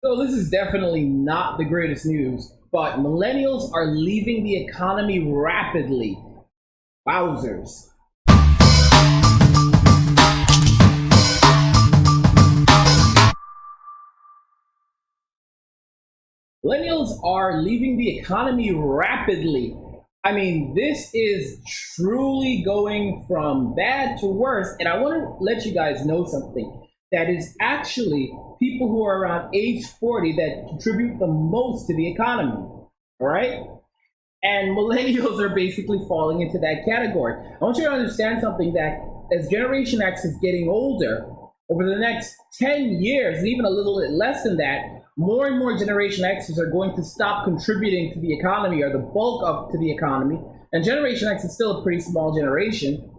So this is definitely not the greatest news, but millennials are leaving the economy rapidly. Wowzers. Millennials are leaving the economy rapidly. I mean, this is truly going from bad to worse. And I want to let you guys know something that is actually people who are around age 40 that contribute the most to the economy. All right? And millennials are basically falling into that category. I want you to understand something that as Generation X is getting older, over the next 10 years, and even a little bit less than that, more and more Generation Xers are going to stop contributing to the economy or the bulk of to the economy. And Generation X is still a pretty small generation.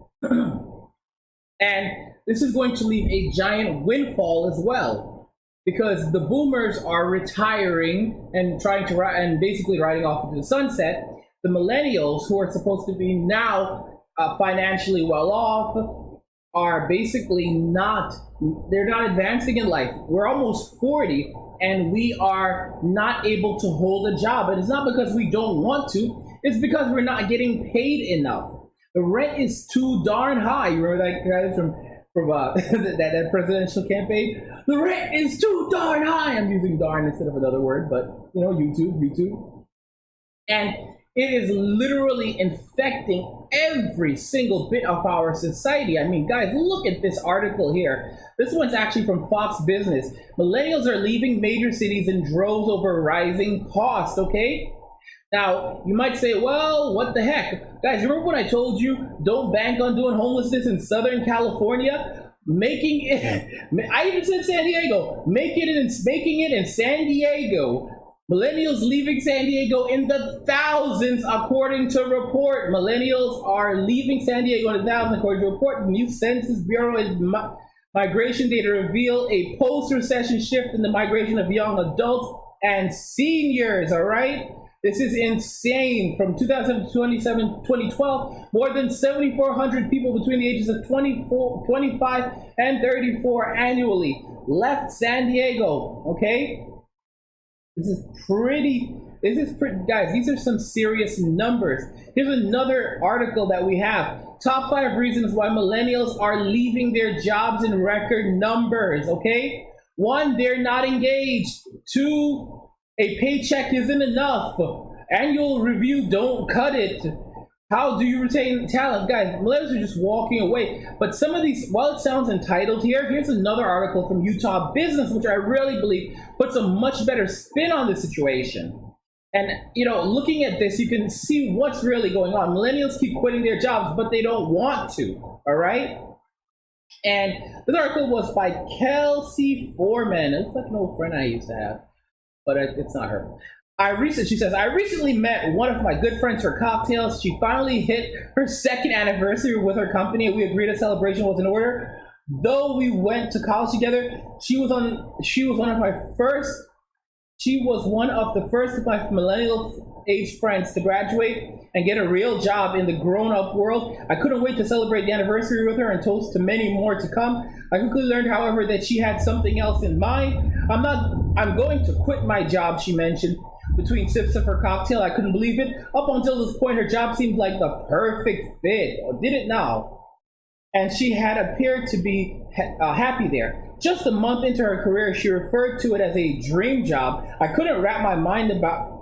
And this is going to leave a giant windfall as well, because the boomers are retiring and trying to and basically riding off into the sunset. The millennials, who are supposed to be now financially well off, are basically they're not advancing in life. We're almost 40 and we are not able to hold a job. And it's not because we don't want to, it's because we're not getting paid enough. The rent is too darn high. You remember that guy from that presidential campaign? The rent is too darn high. I'm using darn instead of another word, but YouTube. And it is literally infecting every single bit of our society. I mean, guys, look at this article here. This one's actually from Fox Business. Millennials are leaving major cities in droves over rising costs, okay? Now, you might say, well, what the heck? Guys, remember when I told you don't bank on doing homelessness in Southern California? Making it, I even said San Diego, making it in San Diego. Millennials leaving San Diego in the thousands, according to report. Millennials are leaving San Diego in the thousands, according to report. The new Census Bureau and migration data reveal a post-recession shift in the migration of young adults and seniors, all right? This is insane. From 2012, more than 7,400 people between the ages of 25 and 34 annually left San Diego, okay? This is pretty, guys, these are some serious numbers. Here's another article that we have. Top 5 reasons why millennials are leaving their jobs in record numbers, okay? 1, they're not engaged. 2, a paycheck isn't enough. Annual review don't cut it. How do you retain talent? Guys, millennials are just walking away. But some of these, while it sounds entitled here, here's another article from Utah Business, which I really believe puts a much better spin on the situation. And, looking at this, you can see what's really going on. Millennials keep quitting their jobs, but they don't want to, all right? And this article was by Kelsey Foreman. It looks like an old friend I used to have, but it's not her. She says, I recently met one of my good friends for cocktails. She finally hit her 2nd anniversary with her company, and we agreed a celebration was in order. Though we went to college together, she was one of the first of my millennial age friends to graduate and get a real job in the grown-up world. I couldn't wait to celebrate the anniversary with her and toast to many more to come. I quickly learned, however, that she had something else in mind. I'm going to quit my job, she mentioned. Between sips of her cocktail, I couldn't believe it. Up until this point, her job seemed like the perfect fit. Or did it now? And she had appeared to be happy there. Just a month into her career, she referred to it as a dream job. I couldn't wrap my mind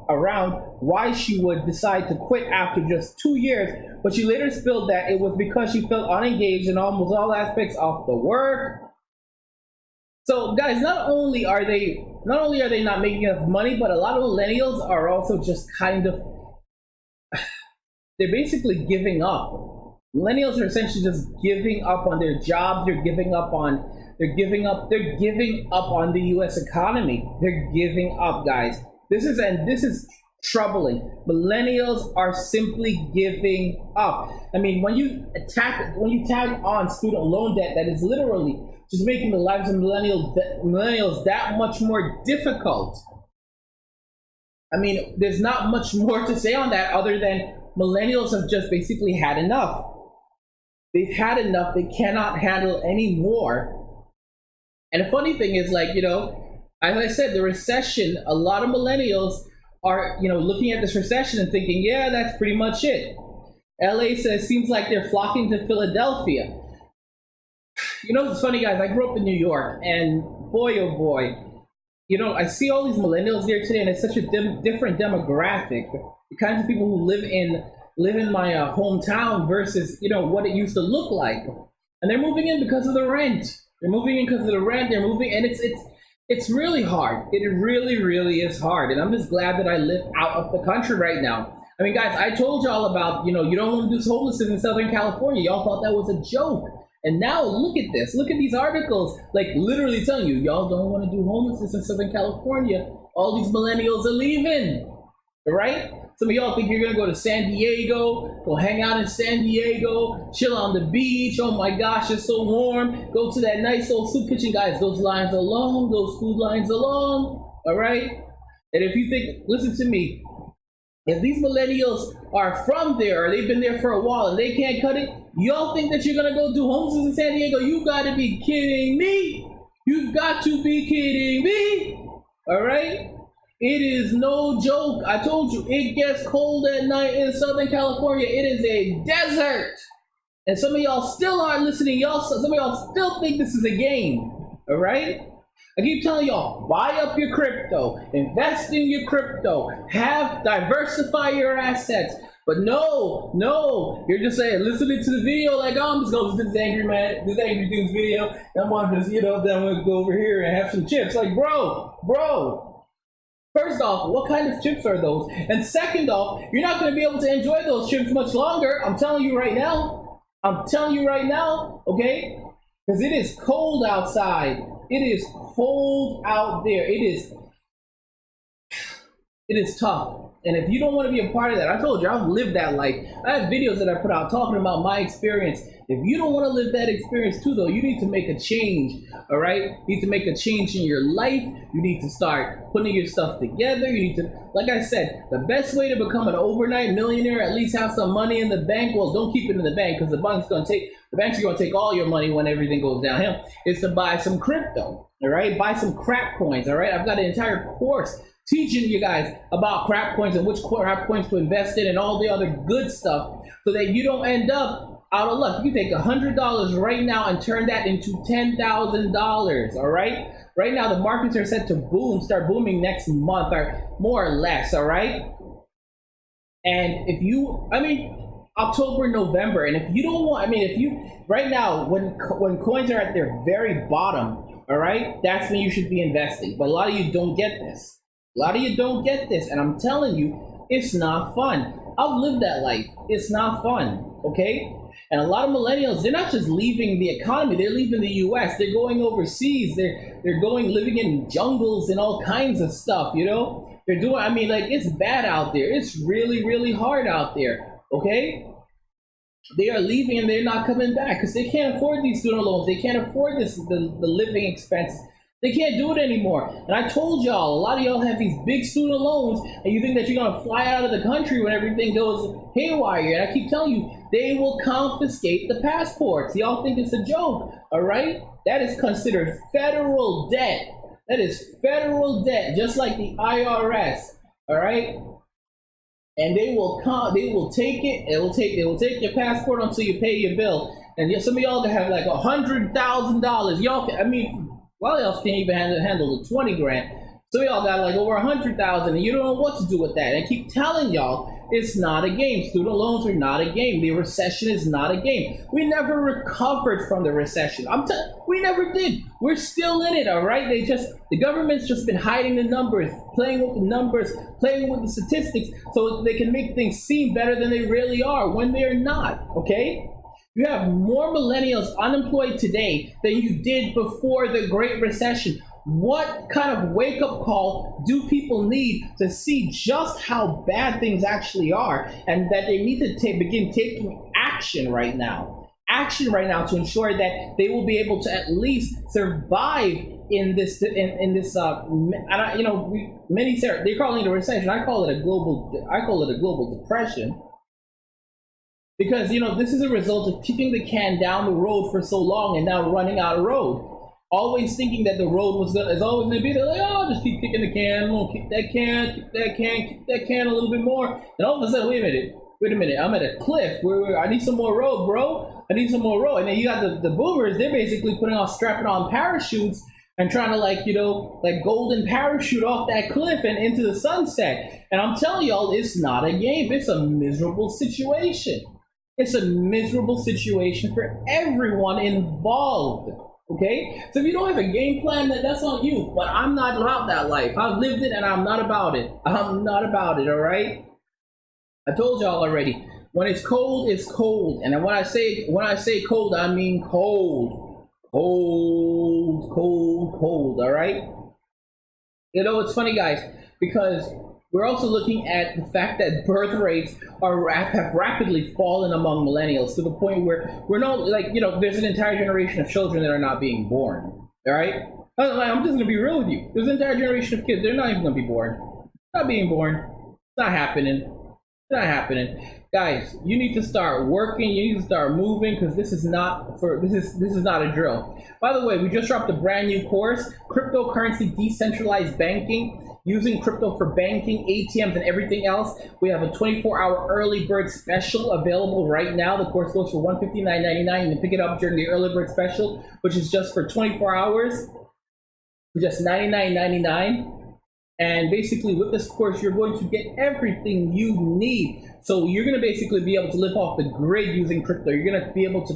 around why she would decide to quit after just 2 years, but she later spilled that it was because she felt unengaged in almost all aspects of the work. So, guys, not only are they not making enough money, but a lot of millennials are also just they're basically giving up. Millennials are essentially just giving up on their jobs. They're giving up on the U.S. economy. They're giving up, guys. This is troubling. Millennials are simply giving up. I mean, when you tag on student loan debt, that is literally just making the lives of millennials that much more difficult. I mean, there's not much more to say on that other than millennials have just basically had enough. They've had enough. They cannot handle any more. And the funny thing is, As I said, the recession, a lot of millennials are, looking at this recession and thinking, yeah, that's pretty much it. LA says, seems like they're flocking to Philadelphia. It's funny, guys. I grew up in New York, and boy, oh boy, I see all these millennials here today, and it's such a different demographic. The kinds of people who live in my hometown versus what it used to look like, and they're moving in because of the rent. They're moving in because of the rent. They're moving, and it's really hard. It really, really is hard. And I'm just glad that I live out of the country right now. I mean, guys, I told y'all about you don't want to do homelessness in Southern California. Y'all thought that was a joke. And now look at this. Look at these articles, like literally telling you, y'all don't want to do homelessness in Southern California. All these millennials are leaving, all right? Some of y'all think you're going to go to San Diego, go hang out in San Diego, chill on the beach. Oh my gosh, it's so warm. Go to that nice old soup kitchen. Guys, those lines are long, those food lines are long, all right? And if you think, listen to me, if these millennials are from there or they've been there for a while and they can't cut it, y'all think that you're gonna go do homelessness in San Diego? You gotta be kidding me. You've got to be kidding me. All right? It is no joke. I told you, it gets cold at night in Southern California. It is a desert. And some of y'all still aren't listening. Some of y'all still think this is a game. All right? I keep telling y'all, buy up your crypto, invest in your crypto, diversify your assets. But no, you're just saying, listening to the video like, oh, I'm just going to listen to this angry dude's video. And I'm going to just, then I'm going to go over here and have some chips. Like, bro, first off, what kind of chips are those? And second off, you're not going to be able to enjoy those chips much longer. I'm telling you right now, okay? Because it is cold outside. It is cold out there. It is tough. And if you don't want to be a part of that, I told you, I've lived that life. I have videos that I put out talking about my experience. If you don't want to live that experience too, though, you need to make a change, all right? You need to make a change in your life. You need to start putting your stuff together. You need to, like I said, the best way to become an overnight millionaire, at least have some money in the bank. Well, don't keep it in the bank because the banks are going to take all your money when everything goes downhill, is to buy some crypto, all right? Buy some crap coins, all right? I've got an entire course teaching you guys about crap coins and which crap coins to invest in and all the other good stuff so that you don't end up out of luck. You take $100 right now and turn that into $10,000, all right? Right now, the markets are set to start booming next month, or more or less, all right? And October, November, and if you don't want, right now, when coins are at their very bottom, all right, that's when you should be investing. But a lot of you don't get this. And I'm telling you, it's not fun. I've lived that life. It's not fun, okay? And a lot of millennials, they're not just leaving the economy, they're leaving the US, they're going overseas, they're living in jungles and all kinds of stuff, They're doing, it's bad out there. It's really, really hard out there, okay? They are leaving and they're not coming back because they can't afford these student loans. They can't afford the living expenses. They can't do it anymore. And I told y'all, a lot of y'all have these big student loans and you think that you're going to fly out of the country when everything goes haywire. And I keep telling you, they will confiscate the passports. Y'all think it's a joke, all right? That is considered federal debt. That is federal debt, just like the IRS, all right? And they will take it. They will take your passport until you pay your bill. And some of y'all gonna have like $100,000. Y'all can't even handle the 20 grand. So y'all got like over 100,000, and you don't know what to do with that. And I keep telling y'all, it's not a game. Student loans are not a game. The recession is not a game. We never recovered from the recession. We never did. We're still in it, all right? The government's just been hiding the numbers, playing with the numbers, playing with the statistics, so they can make things seem better than they really are when they're not, okay? You have more millennials unemployed today than you did before the Great Recession. What kind of wake-up call do people need to see just how bad things actually are, and that they need to begin taking action right now? Action right now to ensure that they will be able to at least survive in this. Many say they're calling it a recession. I call it a global depression. Because, this is a result of kicking the can down the road for so long and now running out of road. always thinking that the road is always gonna be there. Like, oh, I'll just keep kicking the can, I'm gonna kick that can, kick that can, kick that can a little bit more. And all of a sudden, wait a minute, I'm at a cliff where I need some more road, bro. I need some more road. And then you got the boomers, they're basically strapping on parachutes and trying to like golden parachute off that cliff and into the sunset. And I'm telling y'all, it's not a game. It's a miserable situation. It's a miserable situation for everyone involved. Okay? So if you don't have a game plan, that's on you. But I'm not about that life. I've lived it and I'm not about it. I'm not about it, all right? I told y'all already. When it's cold, it's cold. And when I say cold, I mean cold. Cold, all right? You know, it's funny, guys, because we're also looking at the fact that birth rates have rapidly fallen among millennials to the point where we're not, there's an entire generation of children that are not being born, all right? I'm just going to be real with you. There's an entire generation of kids, they're not even going to be born. Not being born. It's not happening. It's not happening. Guys, you need to start working, you need to start moving, because this is not a drill. By the way, we just dropped a brand new course, Cryptocurrency Decentralized Banking, using crypto for banking, ATMs, and everything else. We have a 24-hour early bird special available right now. The course goes for $159.99. You can pick it up during the early bird special, which is just for 24 hours, for just $99.99. And basically with this course, you're going to get everything you need. So you're going to basically be able to live off the grid using crypto. You're going to be able to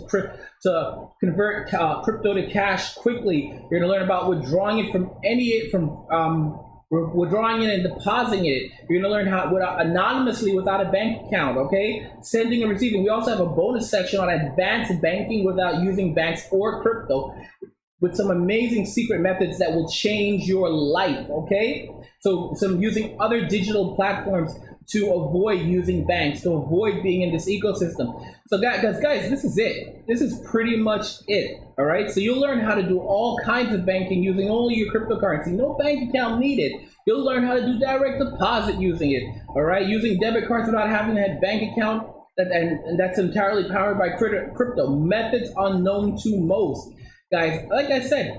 convert crypto to cash quickly. You're going to learn about withdrawing it withdrawing it and depositing it. You're going to learn how anonymously without a bank account, okay? Sending and receiving. We also have a bonus section on advanced banking without using banks or crypto, with some amazing secret methods that will change your life, okay? So some using other digital platforms to avoid using banks, to avoid being in this ecosystem. So guys, this is it. This is pretty much it, all right? So you'll learn how to do all kinds of banking using only your cryptocurrency. No bank account needed. You'll learn how to do direct deposit using it, all right? Using debit cards without having a bank account, and that's entirely powered by crypto. Methods unknown to most. Guys, like I said,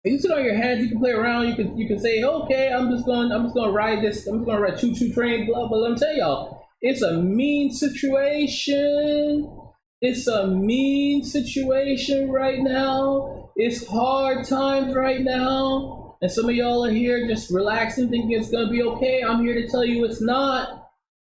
you can sit on your hands, you can play around, you can say, okay, I'm just gonna ride this, I'm just gonna ride choo-choo train, blah, but let me tell y'all, it's a mean situation. It's a mean situation right now. It's hard times right now. And some of y'all are here just relaxing, thinking it's gonna be okay. I'm here to tell you it's not.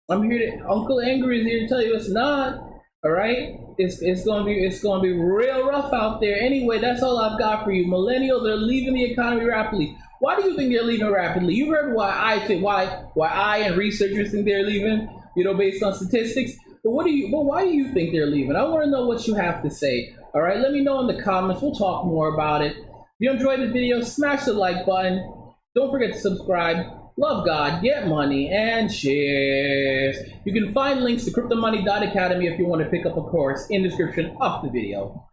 Uncle Angry is here to tell you it's not. All right, it's gonna be real rough out there. Anyway, that's all I've got for you. Millennials are leaving the economy rapidly. Why do you think they're leaving rapidly? You've heard why I and researchers think they're leaving, based on statistics. But why do you think they're leaving? I want to know what you have to say. All right, let me know in the comments. We'll talk more about it. If you enjoyed the video, smash the like button. Don't forget to subscribe. Love God, get money, and cheers. You can find links to cryptomoney.academy if you want to pick up a course in the description of the video.